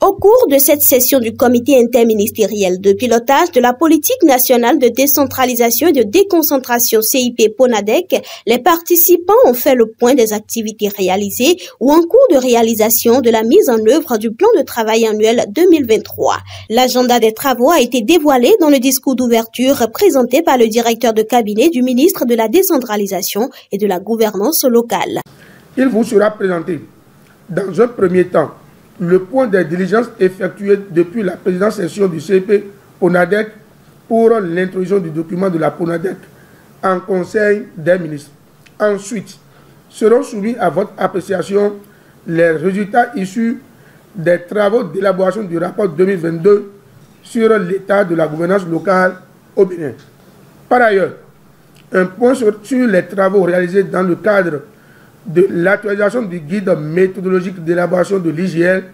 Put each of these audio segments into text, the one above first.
Au cours de cette session du comité interministériel de pilotage de la politique nationale de décentralisation et de déconcentration CIP PONADEC, les participants ont fait le point des activités réalisées ou en cours de réalisation de la mise en œuvre du plan de travail annuel 2023. L'agenda des travaux a été dévoilé dans le discours d'ouverture présenté par le directeur de cabinet du ministre de la décentralisation et de la gouvernance locale. Il vous sera présenté dans un premier temps le point des diligences effectuées depuis la précédente session du CIP PONADEC pour l'introduction du document de la PONADEC en Conseil des ministres. Ensuite, seront soumis à votre appréciation les résultats issus des travaux d'élaboration du rapport 2022 sur l'état de la gouvernance locale au Bénin. Par ailleurs, un point sur les travaux réalisés dans le cadre de l'actualisation du guide méthodologique d'élaboration de l'IGL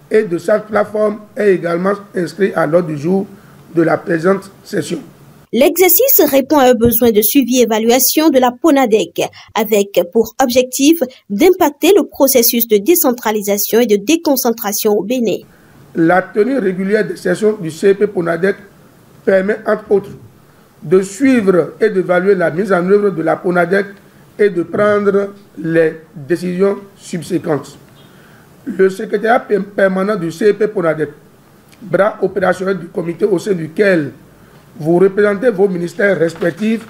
et de sa plateforme est également inscrit à l'ordre du jour de la présente session. L'exercice répond à un besoin de suivi et évaluation de la PONADEC avec pour objectif d'impacter le processus de décentralisation et de déconcentration au Bénin. La tenue régulière des sessions du CIP PONADEC permet entre autres de suivre et d'évaluer la mise en œuvre de la PONADEC et de prendre les décisions subséquentes. Le secrétariat permanent du CIP PONADEC, bras opérationnel du comité au sein duquel vous représentez vos ministères respectifs,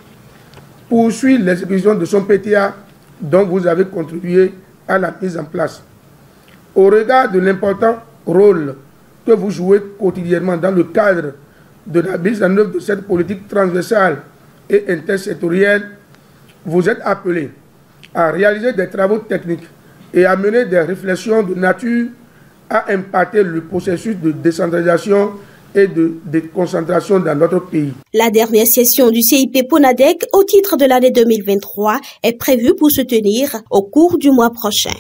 poursuit l'exécution de son PTA dont vous avez contribué à la mise en place. Au regard de l'important rôle que vous jouez quotidiennement dans le cadre de la mise en œuvre de cette politique transversale et intersectorielle, vous êtes appelés à réaliser des travaux techniques et à mener des réflexions de nature à impacter le processus de décentralisation et de déconcentration dans notre pays. La dernière session du CIP PONADEC au titre de l'année 2023 est prévue pour se tenir au cours du mois prochain.